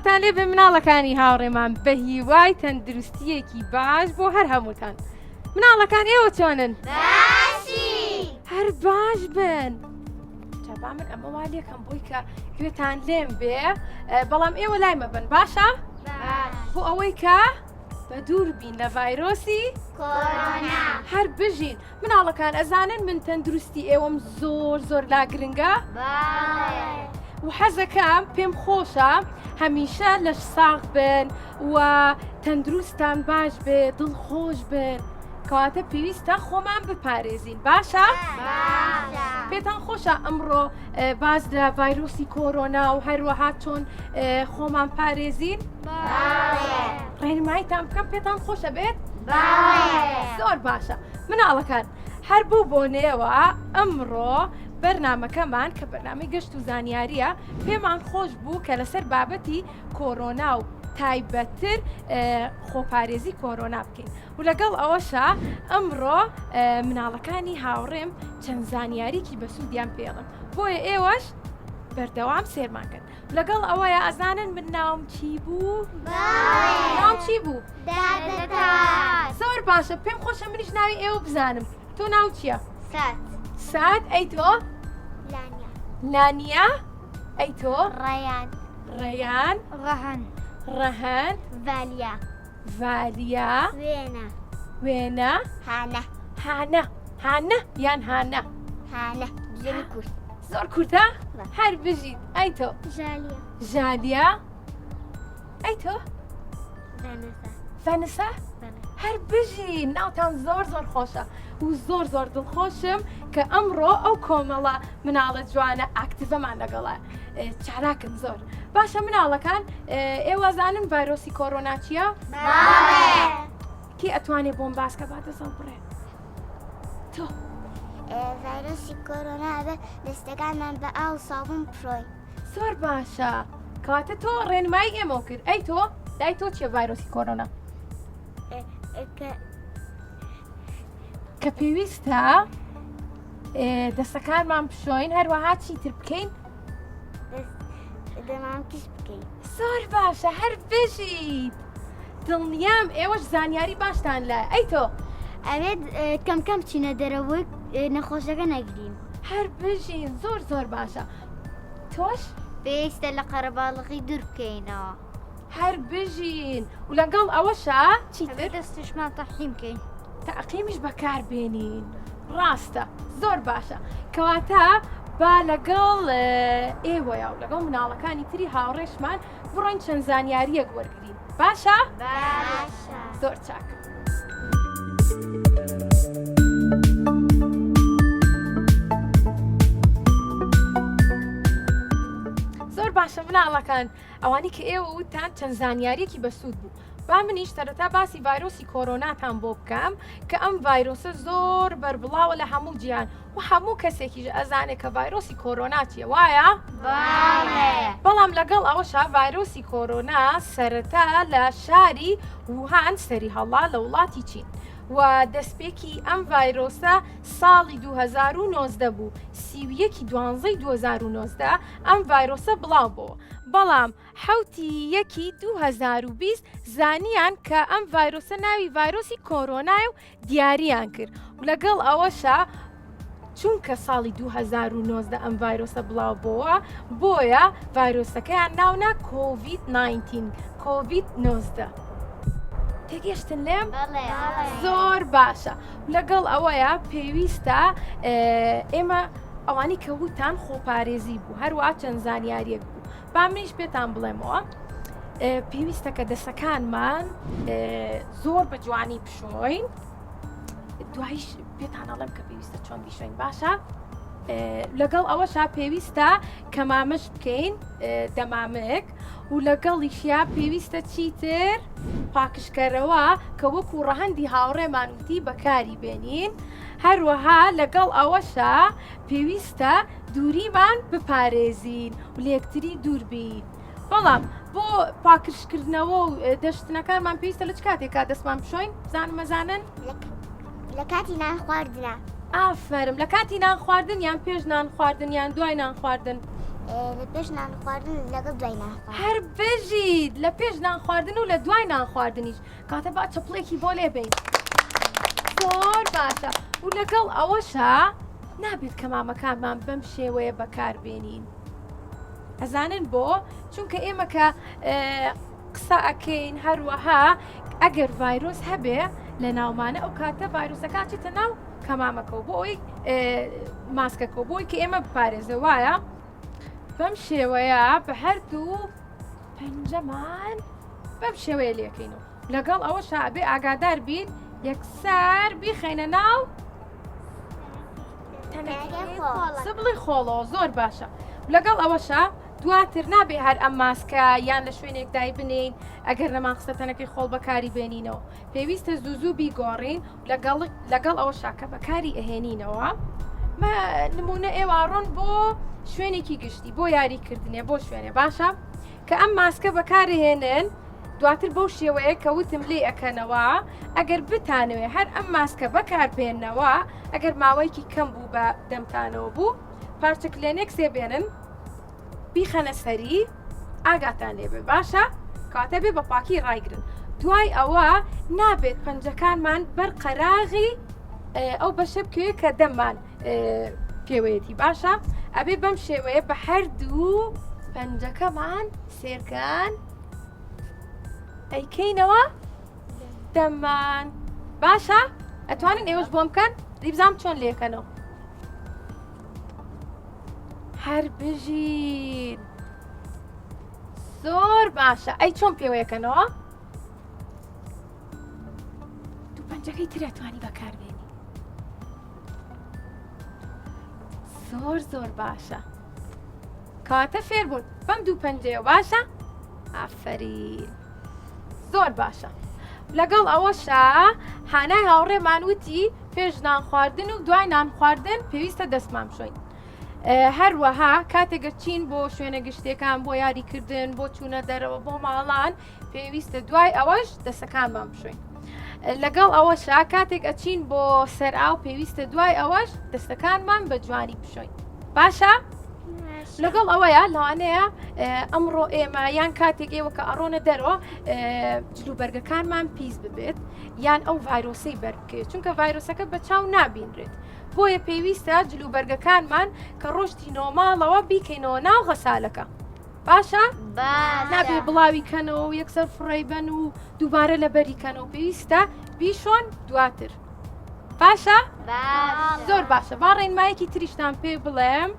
سڵاتان لێ بێ مناڵەکانی هاوڕێمان بە هیوای تەندروستیەکی باش بۆ هەر هەمووتان. مناڵەکان ئێوە چۆنن؟ باشی هەر باش بن. جابا من ئەمە وا لێکم بۆی کە گوێتان لێم بێ بەڵام ئێوە لای مەبن باشە؟ بۆ ئەوەی کە بە دوور بین لە ڤایرۆسی کۆرۆنا. هەر بژین. مناڵەکان ئەزانن من تەندروستی ئێوەم زۆر لا گرنگە؟ و حەزەکەم پێم خۆشە هەمیشە لەش ساغ بن و تەندروستان باش بێ دڵخۆش بن کەواتە پێویستە خۆمان بپارێزین باشە؟ پێتان خۆشە ئەمڕۆ باز لە ڤایرۆسی کۆرۆنا و هەروەها چۆن خۆمان پارێزین؟ ڕێنماییتان بکەم پێتان خۆشە بێت؟ زۆر باشە. مناڵەکان هەر بوو بۆ نێوە ئەمڕۆ بەرنامەکەمان کە بەرنامەی گەشت و زانیاریە پێمان خۆش بوو کە لەسەر بابەتی کۆرۆنا و تایبەتتر خۆپارێزی کۆرۆنا بکەین و لەگەڵ ئەوەشە ئەمڕۆ مناڵەکانی هاوڕێم چەند زانیاریکی بەسوودیان پێڵم بۆیە ئێوەش بەردەوام سێرماکەن. لەگەڵ ئەوەیە ئەزانن من ناوم چی بوو؟ ناوم چی بوو؟ زۆر باشە پێم خۆشە منیش ناوی ئێوە بزانم. تۆ ناو چییە؟ سات. ئەی تۆ؟ لانیا. ئەی تۆ؟ ڕەیان. ڕەهەن. ڤالیا. وێنە. هانە یان هانە؟ زۆر کورتە؟ هەر بژیت. ئەی تۆ؟ ژالیا. ئەی تۆ؟ ڤەنسا. هەر بژین. ناوتان زۆر خۆشە و زۆر دڵخۆشم کە ئەمڕۆ ئەو کۆمەڵە مناڵە جوانە ئاکتیڤەمان لەگەڵە چالاکن زۆر باشە. مناڵەکان ئێوە زانن ڤایرۆسی کۆرۆنا چییە؟ کی ئەتوانێت بۆم باسکە باتە سەڵ بڕێ؟ تۆ ڤایرۆسی کۆرۆنا بە دەستەکانمان بە ئاو سابوون بفرۆین. زۆر باشە کەواتە تۆ ڕێنمایی ئێمە کرد. ئەی تۆ دای تۆ چیە ڤایرۆسی کۆرۆنا؟ کە پێویستە دەستەکانمان بشۆین هەروەها چیتر بکەین؟ دەمامکیش بکەین. زۆر باشە هەر بژیت. دڵنیام ئێوەش زانیاری باشتان لای. ئەی تۆ؟ ئەوێت کەم چینە دەرەوەی نەخۆشەکە نەگرین. هەر بژین. زۆر باشە. تۆش؟ پێویستە لە قەرەباڵغی دوور بکەینەوە. هەر بژین و لەگەڵ ئەوەشە چیتر دەستشمان تەحکیم بکەین. تەعقیمیش بەکاربێنین. ڕاستە زۆر باشە کەواتە با لەگەڵ ئێوەیە و لەگەڵ مناڵەکانی تری هاوڕێشمان بڕۆین چەند زانیاریەک وەرگرین. باشە؟ زۆر چاک. زۆر باشە مناڵەکان ئەوانی کە ئێوە وتان چەند زانیاریەکی بەسوود بوو. با منیش سەرەتا باسی ڤایرۆسی کۆرۆناتان بۆ بکەم کە ئەم ڤایرۆسە زۆر بەربڵاوە لە هەموو گیان و هەموو کەسێکیش ئەزانێت کە ڤایرۆسی کۆرۆنا چیە وایە؟ بەڵام لەگەڵ ئەوەشە ڤایرۆسی کۆرۆنا سەرەتا لە شاری ووهان سەری هەڵا لە وڵاتی چین و دەستپێکی ئەم ڤایرۆسە ساڵی 2019 بوو. 31/12/2019 ئەم ڤایرۆسە بڵاو بووە. بەڵام 7/1/2020 زانیان کە ئەم ڤایرۆسە ناوی ڤایرۆسی کۆرۆنای و دیاریان کرد و لەگەڵ ئەوەشە چونکە ساڵی 2019 ئەم ڤایرۆسە بڵاو بووە بۆیە ڤایرۆسەکەیان ناونا کۆڤید-19. تێگەشتن لێم؟ زۆر باشە. لەگەڵ ئەوەیە پێویستە ئێمە ئەوانی کە وتان خۆپارێزی بوو هەروە چەند زانیاریەک بوو. با منیش پێتان بڵێمەوە پێویستە کە دەستەکانمان زۆر بە جوانی بشۆین. دوایش پێتان ئەڵێم کە پێویستە چۆن بیشۆین باشە؟ لەگەڵ ئەوەشا پێویستە کە مامەش بکەین دەمامک و لەگەڵیشیا پێویستە چیتر پاکشکەرەوە کە وەکو ڕەهەندی هاوڕێمان وتی بەکاری بێنین. هەروەها لەگەڵ ئەوەشە پێویستە دووریمان بپارێزین و لە یەکتری دوور بین. بەڵام بۆ پاکشکردنەوە و دەشتنەکانمان پێویستە لە چ کاتێکا دەستمان بشۆین زانمەزانن؟ لە کاتی نان خواردنە. ئافەرم لە کاتی نان خواردن یان پێش نان خواردن یان دوای نان خواردن؟ لە پێش نان خواردن لەگەڵ دوای نان خواردن. هەر بژید لە پێش نان خواردن و لە دوای نان خواردنیش کاتە با چەپڵێکی بۆ لێ بین. زۆر باشە و لەگەڵ ئەوەشە نابێت کە مامەکانمان بەم شێوەیە بەکاربێنین. ئەزانن بۆ چونکە ئێمە کە قسە ئەکەین هەروەها ئەگەر ڤایرۆس هەبێ لە ناومانە ئەو کاتە ڤایرۆسەکە چێتە ناو کەمامەکە و بۆ ئەوی ماسکەکە بۆی کە ئێمە بپارێزە وایە بەم شێوەیە بە هەردوو پەنجەمان بەم شێوەیە لێکەین و لەگەڵ ئەوە شابێ ئاگادار بین یەکسەر بیخەینە ناو سبڵی خۆڵەوە. زۆر باشە لەگەڵ ئەوەشە دواتر نابێ هەر ئەم ماسکە یان لە شوێنێک دای بنین ئەگەر نەمان خستەتەنەکەی خۆڵ بەکاری بێنینەوە پێویستە زوو بیگۆڕین لەگەڵ ئەوە شاکە بەکاری ئەهێنینەوە. نمونە ئێوارۆن بۆ شوێنێکی گشتی بۆ یاریکردنێ بۆ شوێنێ باشە کە ئەم ماسکە بەکارهێنن دواتر بەو شێوەیە کە وتم لێ ئەکەنەوە ئەگەر بتانەوێ هەر ئەم ماسکە بەکاربێننەوە ئەگەر ماوەیەکی کەم بوو بە دەمتانەوە بوو پارچە کلێنێکسێ بێنن بیخەنە سەری ئاگاتان لێبێ باشە کاتە بێ بە پاکی ڕایگرن. دوای ئەوە نابێت پەنجەکانمان بەرقەراغی ئەو بەشە بکوێ کە دەممان پێوەیەتی باشە ئەبێ بەم شێوەیە بە هەردوو پەنجەکەمان سێرکان ئەیکەینەوە دەممان باشە ئەتوانن ئێوەش بۆم بکەن دیبزام چۆن لێکەنەوە هەر بژین زۆر باشە ئەی چۆن پێوەیەکەنەوە دوو پەنجەکەی ترێتوانی بەکاربێنی زۆر باشە کاتە فێر بوون بەم دوو پەنجەیە باشە ئافەرین زۆر باشە. لەگەڵ ئەوەشە هانای هاوڕێمان وتی پێش نان خواردن و دوای نان خواردن پێویستە دەستمان بشۆین. هەروەها کاتێکگە چین بۆ شوێنە گشتەکان بۆ یاریکردن بۆ چوونە دەرەوە بۆ ماڵان پێویستە دوای ئەوەش دەستەکانمان بشۆین. لەگەڵ ئەوەشە کاتێک ئەچین بۆ سەرئاو پێویستە دوای ئەوەش دەستەکانمان بە جوانی بشۆین باشە؟ لەگەڵ ئەوەیە لەوانەیە ئەمڕۆ ئێمە یان کاتێک ئێوە کە ئەڕۆنە دەرەوە جلوبەرگەکانمان پیس ببێت یان ئەو ڤایرۆسەی بەربکەوێت چونکە ڤایرۆسەکە بە چاو نابینرێت بۆیە پێویستە جلوبەرگەکانمان کە ڕۆشتی نۆماڵەوە بیکەینەوە ناو غەسالەکە باشە؟ نابێ بڵاوی کەنەوە و یەکسەر فڕێی بن و دووبارە لە بەری کەنەوە پێویستە بیشۆن دواتر باشە؟ زۆر باشە با ڕێنمایەکی تریشتان پێ بڵێم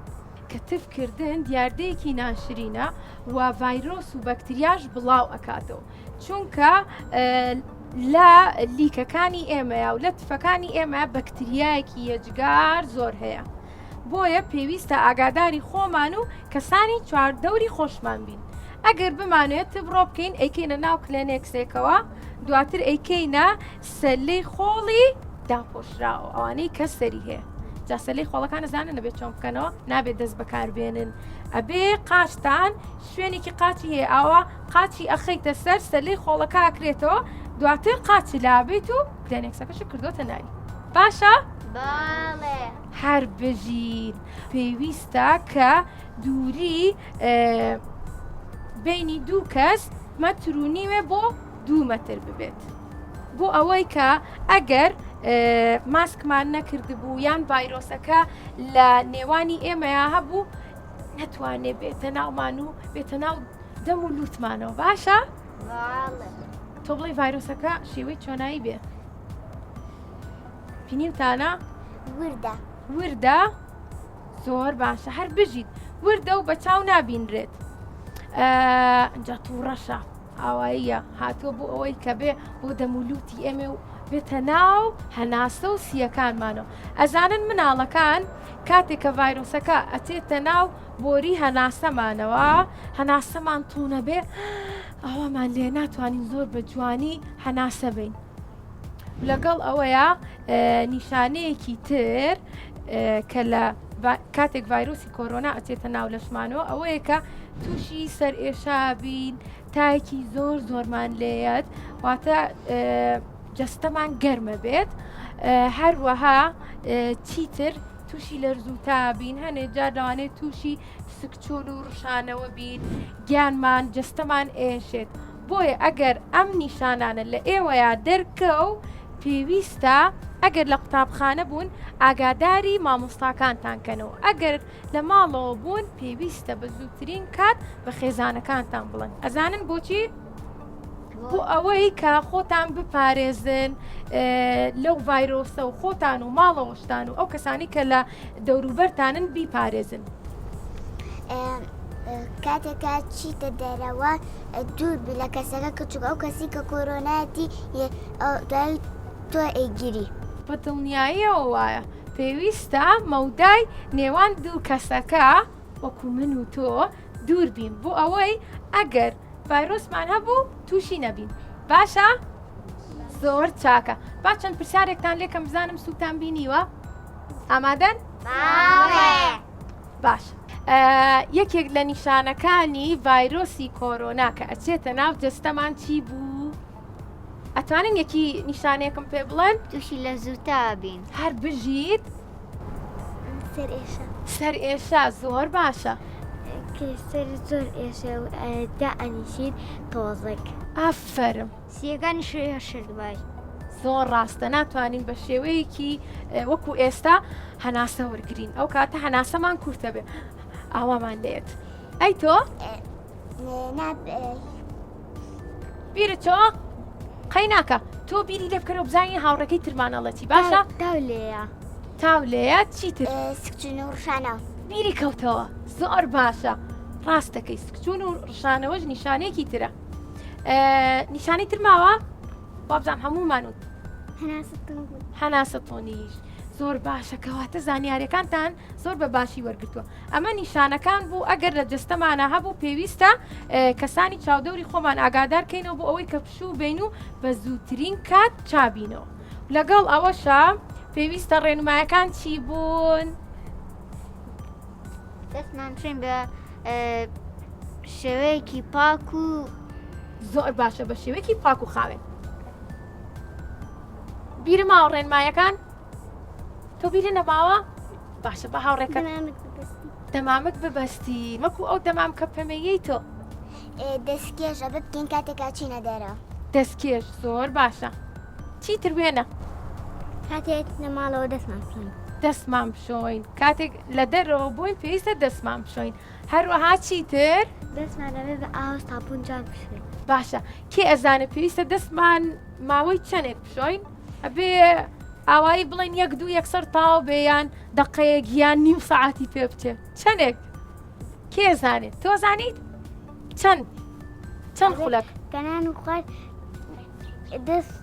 کە تفکردن دیاردەیەکی ناشرینە و ڤایرۆس و بەکتریاش بڵاو ئەکاتەوە چونکە لە لیکەکانی ئێمەیە و لە تفەکانی ئێمە بەکتریایەکی یەجگار زۆر هەیە بۆیە پێویستە ئاگاداری خۆمان و کەسانی چواردەوری خۆشمان بین ئەگەر بمانوێت بڕۆ بکەین ئەیکەینە ناو کلێنێکسێکەوە دواتر ئەیکەینە سەلەی خۆڵی داپۆشراوە ئەوانەی کە سەری هەیە جاسەلەی خۆڵەکان نەزانن نەبێت چۆن بکەنەوە نابێت دەست بەکاربێنن ئەبێ قاچتان شوێنێکی قاچی هەیە ئاوا قاچی ئەخەیتە سەر سەلەی خۆڵەکە ئەکرێتەوە دواتر قاچی لابێت و کلێنێکسەکەش کردوتە ناوی باشە؟ هەر بژین پێویستە کە دووری بینی دوو کەس مەتر و نیوێ بۆ 2 مەتر ببێت بۆ ئەوەی کە ئەگەر ماسکمان نەکردبوو یان ڤایرۆسەکە لە نێوانی ئێمەیە هەبوو نەتوانێت بێتە ناومان و بێتە ناو دەم و لوتمانەوە باشە؟ تۆ بڵێ ڤایرۆسەکە شێوەی چۆنایی بێ بینیوتانە؟ وردە زۆر باشە هەر بژیت وردە و بە چاو نابینرێت ئەنجا تووڕەشە ئاواییە هاتووە بۆ ئەوەی کە بێ بۆ دەمولوتی ئێمە و بێتە ناو هەناسە و سیەکانمانەوە ئەزانن مناڵەکان کاتێک کە ڤایرۆسەکە ئەچێتە ناو بۆری هەناسەمانەوە هەناسەمان توونە بێ ئەوەمان لێ ناتوانین زۆر بە جوانی هەناسە بین لەگەڵ ئەوەیە نیشانەیەکی تر کە لە کاتێک ڤایرۆسی کۆرۆنا ئەچێتە ناو لەشمانەوە ئەوەیە کە تووشی سەر ئێشابین تایکی زۆرمان لێیەت واتە جەستەمان گەرمە بێت هەروەها چیتر تووشی لەرزووتا بین، هەنێ جار لەوانێت تووشی سکچۆل و ڕشانەوە بین، گیانمان جەستەمان ئێشێت. بۆیە ئەگەر ئەم نیشانانە لە ئێوەیە دەرکەو پێویستە ئەگەر لە قوتابخانە بوون ئاگاداری مامۆستاکانتان کەنەوە، ئەگەر لە ماڵەوە بوون پێویستە بە زووترین کات بە خێزانەکانتان بڵێن. ئەزانن بۆچی؟ بۆ ئەوەی کە خۆتان بپارێزن لەو ڤایرۆسە و خۆتان و ماڵەوەشتان و ئەو کەسانی کە لە دەوروبەرتانن بیپارێزن. کاتێکە چیتە دەرەوە دوور بی لە کەسەکە کچووک ئەو کەسی کە کۆرۆنایەتی دوای تۆ ئەیگیری. بە دڵنیاییەوە وایە پێویستە مەودای نێوان دوو کەسەکە وەکو من و تۆ دوور بین بۆ ئەوەی ئەگەر ڤایرۆسمان هەبوو تووشی نەبین. باشە؟ زۆر چاکە. با چەند پرسیارێکتان لێکەم بزانم سووتان بینیوە؟ ئامادەن؟ باش. یەکێک لە نیشانەکانی ڤایرۆسی کۆرۆنا کە ئەچێتە ناو جەستەمان چی بوو؟ ئەتوانن یەکی نیشانەیەکم پێ بڵێن؟ تووشی لە زووتا بین. هەر بژیت؟ سەر ئێشە. سەر ئێشە زۆر باشە. سەر زۆر ئێشە و دائەنیشید تۆزێک. ئافەرم. سیەکانی شرد بای. زۆر ڕاستە ناتوانین بە شێوەیەکی وەکو ئێستا هەناسە وەرگرین. ئەو کاتە هەناسەمان کورتە بێ ئاوامان لێت. ئەی تۆ؟ بیرە چۆ؟ قەی ناکە تۆ بیری لێ بکەرەوە بزانین هاوڕێکەی ترمانەڵەتی باشە؟ تاو لێیە. تاو لێیە چیتر؟ سکچون و ڕشانە. بیری کەوتەوە زۆر باشە. ڕاستەکەی سکچون و ڕشانەوەش نیشانەیەکی ترە. نیشانەی تر ماوە؟ وابزان هەمومانون. هەناسە تۆنیش. زۆر باشە کەواتە زانیاریەکانتان زۆر بە باشی وەرگتووە. ئەمە نیشانەکان بوو ئەگەر لە جەستەمانە هەبوو پێویستە کەسانی چاودەوری خۆمان ئاگادارکەینەوە بۆ ئەوەی کە پشوو بین و بە زووترین کات چابینەوە. لەگەڵ ئەوەشە پێویستە ڕێنمایەکان چی بوون؟ دەستمان بچین بە شێوەیەکی پاک و زۆر باشە بە شێوەیەکی پاک و خاوێن. بیرماوە ڕێنمایەکان؟ تۆ بیرە نەماوە؟ باشە بە هاوڕێکە دەمامک ببەستی وەکو ئەو دەمام کە پەمەیەی تۆ. دەستکێشە بکەین کاتێکا چینە دەرەوە. دەستکێش زۆر باشە. چیتر وێنە؟ کاتێک لە ماڵەوە دەستمان بشۆین. دەستمان بشۆین. کاتێک لە دەرەوە بووین پێویستە دەستمان بشۆین. هەروەها چیتر؟ دەستمانەوێ بە ئاو ساپون جان بشوێن. باشە. کێ ئەزانە پێویستە دەستمان ماوەی چەندێک بشۆین؟ ئەبێ ئاوایی بڵێن یەک دوو یەکسەر تاو بێیان دەقەیەک یان نیم سەعاتی پێ بچێت. چەندێک؟ کێ زانێت؟ تۆ زانیت؟ چەند خولەک؟ گەنان و خوار دەست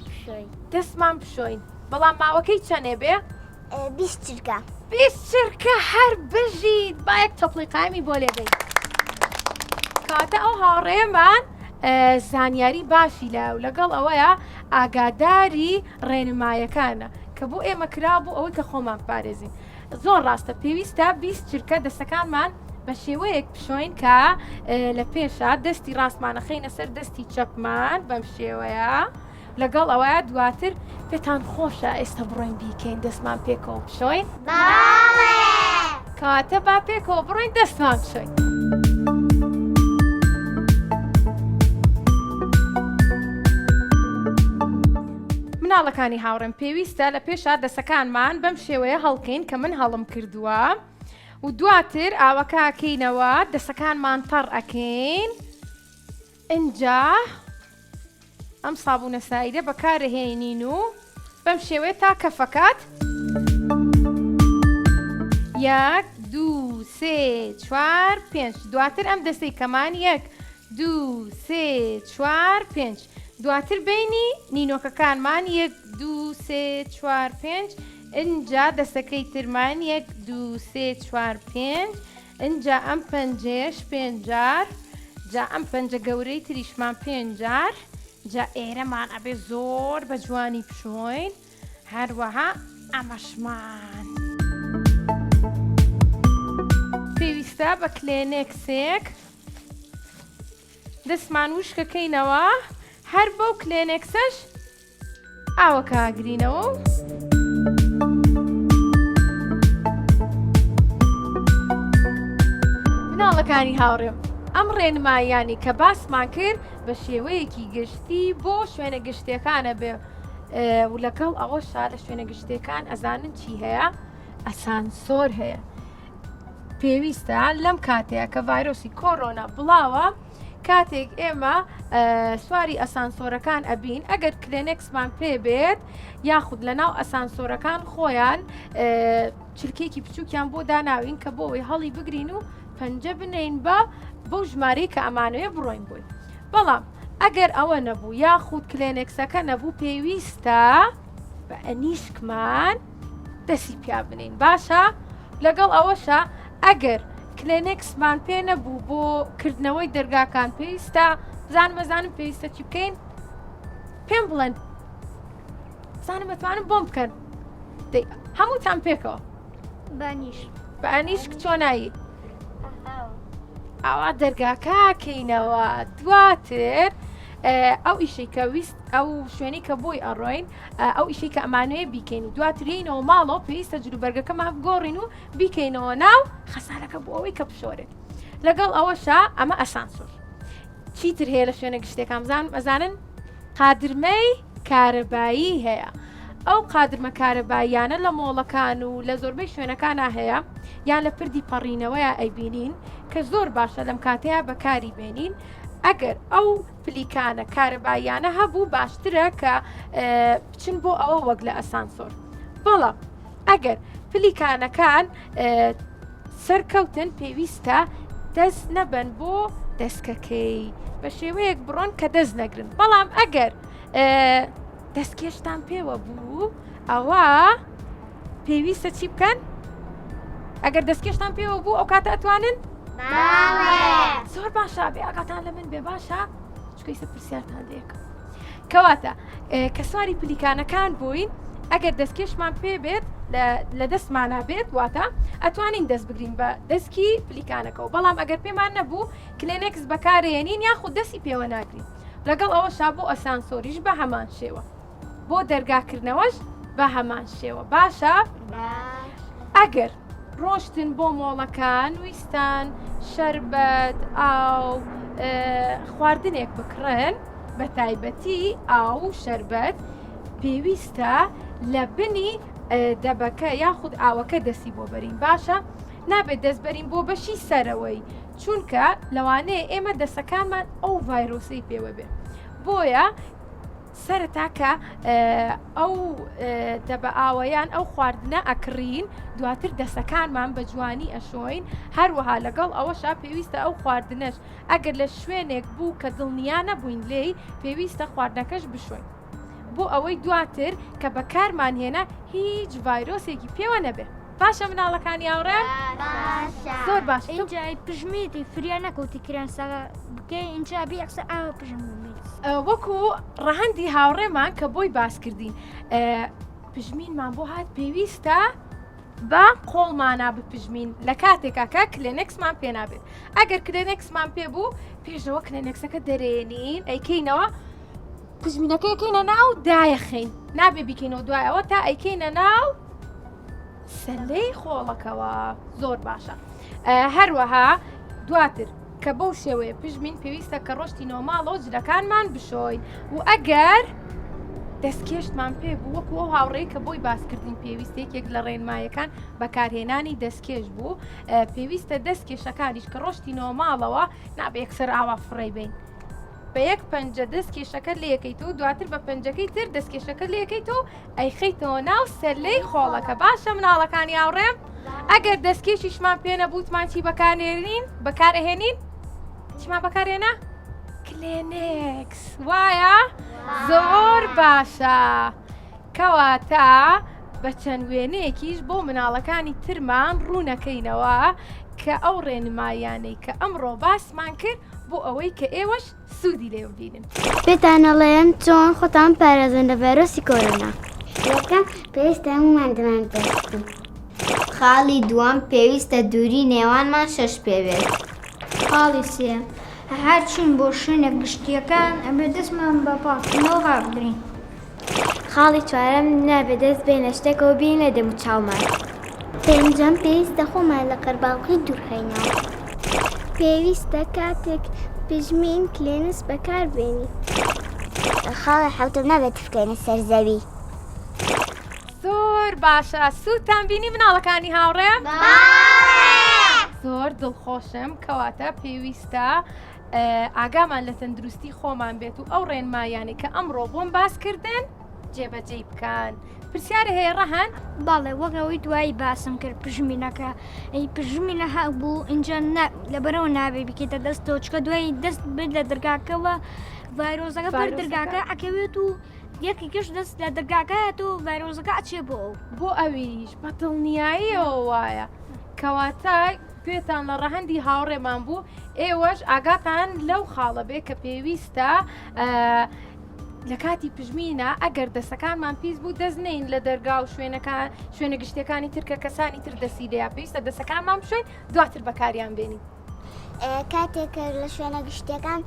بشۆین. دەستمان بشۆین. بەڵام ماوەکەی چەندێ بێ؟ 20 چرکە. 20 چرکە هەر بژیت با یەک تەپڵی قایمی بۆ لێبین. کاتە ئەو هاوڕێمان زانیاری باشی لە و لەگەڵ ئەوەیە ئاگاداری ڕێنمایەکانە کە بۆ ئێمە کرا بوو ئەوەی کە خۆمان پارێزین. زۆر ڕاستە پێویستە 20 چرکە دەستەکانمان بە شێوەیەک بشۆین کە لە پێشە دەستی ڕاستمانە خەینە سەر دەستی چەپمان بەم شێوەیە. لەگەڵ ئەوەیە دواتر پێتان خۆشە ئێستا بڕۆین بیکەین دەستمان پێکەوە بشۆین؟ باڵێ! کاتە با پێکەوە بڕۆین دەستمان بشۆین. مناڵەکانی هاوڕێم پێویستە لە پێشە دەستەکانمان بەم شێوەیە هەڵکەین کە من هەڵم کردووە و دواتر ئاوەکە ئەکەینەوە دەستەکانمان تەڕ ئەکەین. ئینجا ئەم سابوونە سایدە بەکارهێنین و بەم شێوەیە تا کەفەکات 1 2 3 4 5 دواتر ئەم دەستەی کەمان 1 2 3 4 5 دواتر بینی نینۆکەکانمان 1 2 3 4 5 اینجا دەستەکەی ترمان 1 2 3 4 5 اینجا ئەم پەنجەیەش 5 جار جا ئەم پەنجە گەورەی تریشمان 5 جار جا ئێرەمان ئەبێ زۆر بە جوانی بشۆین هەروەها ئەمەشمان پێویستە بە کلێنێکسێک دەستمان وشکەکەینەوە هەر بەو کلێنێکسەش ئاوەکە ئاگرینەوە مناڵەکانی هاوڕێم ئەم ڕێنماییانی کە باسمان کرد بە شێوەیەکی گشتی بۆ شوێنە گشتەکانە بێ و لەگەڵ ئەوەشا لە شوێنە گشتەکان ئەزانن چی هەیە ئەسانسۆر هەیە پێویستە لەم کاتەیە کە ڤایرۆسی کۆرۆنا بڵاوە کاتێک ئێمە سواری ئەسانسۆرەکان ئەبین ئەگەر کلێنێکسمان پێ بێت یاخود لە ناو ئەسانسۆرەکان خۆیان چرکێکی بچووکیان بۆ داناوین کە بۆەوەی هەڵی بگرین و پەنجە بنین بە بەو ژمارەی کە ئەمانوێ بڕۆین بووین بەڵام ئەگەر ئەوە نەبوو یاخود کلێنێکسەکە نەبوو پێویستە بە ئەنیشکمان دەسی پیا بنین باشە لەگەڵ ئەوەشە ئەگەر کلێنێکسمان پێ نەبوو بۆ کردنەوەی دەرگاکان پێویستە مەزانم پێویستە چی بکەین پێم بڵێن زانم ئەتوانم بۆم بکەن هەمووتان پێکەوە بانیش بە ئەنیشک چۆنایی ئەوە دەرگاکەکەینەوە دواتر ئەو ئیشەی کە ویست ئەو شوێنی کە بۆی ئەڕۆین ئەو ئیشەی کە ئەمانوێ بیکەین و دواترینەوە ماڵەوە پێویستە جلوبەرگەکەمە بگۆڕین و بیکەینەوە ناو خەسارەکە بۆ ئەوەی کە بشۆرێت لەگەڵ ئەوەشە ئەمە ئەسانسۆر چیتر هەیە لە شوێنە گشتەکان ئەزانن قادرمەی کارەبایی هەیە ئەو قادرمە کارەباییانە لە مۆڵەکان و لە زۆربەی شوێنەکانە هەیە یان لە پردی پەڕینەوەیە ئەیبینین کە زۆر باشە لەم کاتەیە بەکاری بێنین ئەگەر ئەو پلیکانە کارەباییانە هەبوو باشترە کە بچن بۆ ئەوە وەک لە ئەسانسۆر بەڵام ئەگەر پلیکانەکان سەرکەوتن پێویستە دەست نەبن بۆ دەستکەکەی بە شێوەیەک بڕۆن کە دەست نەگرن بەڵام ئەگەر دەستکێشتان پێوە بوو ئەوە پێویستە چی بکەن؟ ئەگەر دەستکێشتان پێوە بوو ئەو کاتە ئەتوانن؟ زۆر باشە بێ ئاگاتان لە من بێ باشە چکەی سە پرسیارتان دەیەکەم کەواتە کە سواری پلیکانەکان بووین ئەگەر دەستکێشمان پێ بێت لە دەستمانە بێت واتە ئەتوانین دەست بگرین بە دەستکی پلیکانەکەەوە بەڵام ئەگەر پێمان نەبوو کلێنێکس بەکارێنین یاخود دەستی پێوە ناگرین لەگەڵ ئەوەشا بۆ ئەسانسۆریش بە هەمان شێوە بۆ دەرگاکردنەوەش بە هەمان شێوە باشە ئەگەر ڕۆشتن بۆ مۆڵەکان ویستان شەربەت ئاو خواردنێک بکڕن بە تایبەتی ئاو شەربەت پێویستە لە بنی دەبەکە یاخود ئاوەکە دەستی بۆ بەرین باشە نابێت دەستبەرین بۆ بەشی سەرەوەی چونکە لەوانەیە ئێمە دەسەکانمان ئەو ڤایرۆسی پێوە بێ بۆیە سەرەتاکە ئەو دەبە ئاوەیان ئەو خواردنە ئەکڕین دواتر دەسەکانمان بە جوانی ئەشۆین هەروەها لەگەڵ ئەوەشا پێویستە ئەو خواردنەش ئەگەر لە شوێنێک بوو کە دڵنیا نەبووین لێی پێویستە خواردنەکەش بشۆین بۆ ئەوەی دواتر کە بەکارمان هێنا هیچ ڤایرۆسێکی پێوە نەبێ باشە مناڵەکانی هاوڕێم زۆر باش اینجای پژمیتی فریا نەکەوتی کرانسا بکەی اینجا بیەکسە ئاوە پژمێت وەکو ڕەهەندی هاوڕێمان کە بۆی باس کردین پژمینمان بۆ هات پێویستە بە قۆڵمانە بپژمین لە کاتێکا کە کلێنێکسمان پێ نابێت ئەگەر کلێنێکسمان پێ بوو پێشەوە کلێنێکسەکە دەرێنین ئەیکەینەوە پژمینەکەیکەینە ناو دایەخین نابێ بیکەینەوە دوایەوە تا ئەیکەینە ناو سەلەی خۆڵەکەوە زۆر باشە هەروەها دواتر کە بەو شێوەیە پژمین پێویستە کە ڕۆشتی نۆماڵەوە جلەکانمان بشۆین و ئەگەر دەستکێشتمان پێ بوو وەکو ئەو هاوڕێی کە بۆی باسکردین پێویستێکێک لە ڕێنمایەکان بەکارهێنانی دەستکێش بوو پێویستە دەستکێشەکانیش کە ڕۆشتی نۆماڵەوە نابێ یەکسەر ئاوا فڕێ بین بە یەک پەنجە دەستکێشەکە لێکەیتەوە دواتر بە پەنجەکەی تر دەستکێشەکە لێکەیتەوە ئەیخەیتەوە ناو سەلەی خۆڵەکە باشە مناڵەکانی هاوڕێم ئەگەر دەستکێشیشمان پێ نەبووتمان چی بەکارهێنین چیمان بەکارهێنا؟ کلێنێکس وایە؟ زۆر باشە کەواتە بە چەند وێنەیەکیش بۆ مناڵەکانی ترمان ڕوونەکەینەوە کە ئەو ڕێنمایانەی کە ئەمڕۆ باسمان کرد بۆ ئەوەی کە ئێوەش سوودی لێ ببینن پێتانەڵێم چۆن خۆتان پارێزن لە ڤایرۆسی کۆرۆنا یەکەم پێویستە هەموومان دەمان دەستین خاڵی دووەم پێویستە دووری نێوانمان 6 پێوێت خاڵی سێم هەرچین بۆ شوێنە گشتیەکان ئەبێ دەستمان بە پاکردنەوە هەڵبگرین خاڵی چوارەم نابێت دەست بێنە شتێکەوە بین لە دەم و چاومان پێنجەم پێویستە خۆمان لە قەرباڵغی دوورخەینەوە پێویستە کاتێک پژمین کلێنس بەکاربێنی خاڵی حوتم نەبێت بکەینە سەرزەوی. زۆر باشە، سوودتان بینی مناڵەکانی هاوڕێم؟ زۆر دڵخۆشم کەواتە پێویستە ئاگامان لە تەندروستی خۆمان بێت و ئەو ڕێنمایانی کە ئەمڕۆ بۆم باسکردن جێبەجێ بکەن. پرسیارە هەیە ڕەهەن؟ باڵێ وەگەوەی دوایی باسم کرد پژمینەکە ئەی پژمینە هەبوو اینجا لەبەرەوە نابێ بکەیتە دەستەوە چکە دوایی دەست بێت لە دەرگاکەوە ڤایرۆزەکە بەر دەرگاکە ئەکەوێت و یەکی کەش دەست لە دەرگاکەیەت و ڤایرۆزەکە ئەچێ بۆ ئەو بۆ ئەویش بەدڵنیاییەوە وایە کەواتە پێتان لە ڕەهەندی هاوڕێمان بوو ئێوەش ئاگاتان لەو خاڵە بێ کە پێویستە لە کاتی پژمینە ئەگەر دەستەکانمان پیس بوو دەستنین لە دەرگا و شوێنە گشتەکانی ترکە کەسانی تر دەسیدەیە پێویستە دەستەکانمان بشوین دواتر بەکاریان بێنین. کاتێک لە شوێنە گشتەکان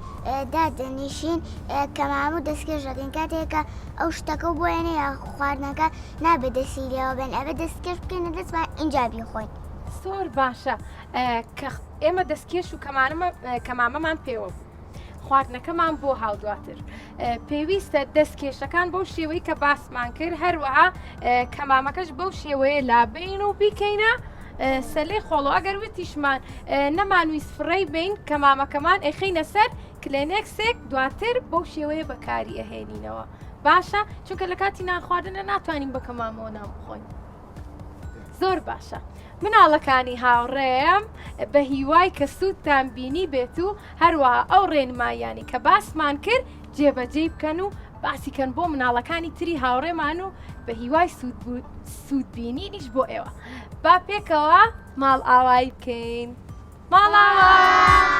دادەنیشین کە ماموو دەستکێژەکەین کاتێکە ئەو شتەکە بۆیانە یا خواردنەکە نابێت دەسیلەوە بێن ئەبێ دەستکێش بکەینە دەستمان ئینجا بیخۆین. زۆر باشە کە ئێمە دەستکێش و کەمامەمان پێوە بوو خواردنەکەمان بۆ هاودواتر پێویستە دەستکێشەکان بەو شێوەی کە باسمان کرد هەروەها کەمامەکەش بەو شێوەیە لابین و بیکەینە سەلەی خۆڵۆ ئەگەر وتیشمان نەمانویست فڕێی بین کەمامەکەمان ئەخینە سەر کلێنێکسێک دواتر بەو شێوەیە بەکاری ئەهێنینەوە باشە چونکە لە کاتی نانخواردنە ناتوانین بە کەمامەوە نان بخۆین. زۆر باشە مناڵەکانی هاوڕێم بە هیوای کە سوودتان بینی بێت و هەروەها ئەو ڕێنمایانی کە باسمان کرد جێبەجێ بکەن و باسیکەن بۆ مناڵەکانی تری هاوڕێمان و بە هیوای سوودبینینیش بۆ ئێوە با پێکەوە ماڵ ئاوایی بکەین. ماڵ ئاوا!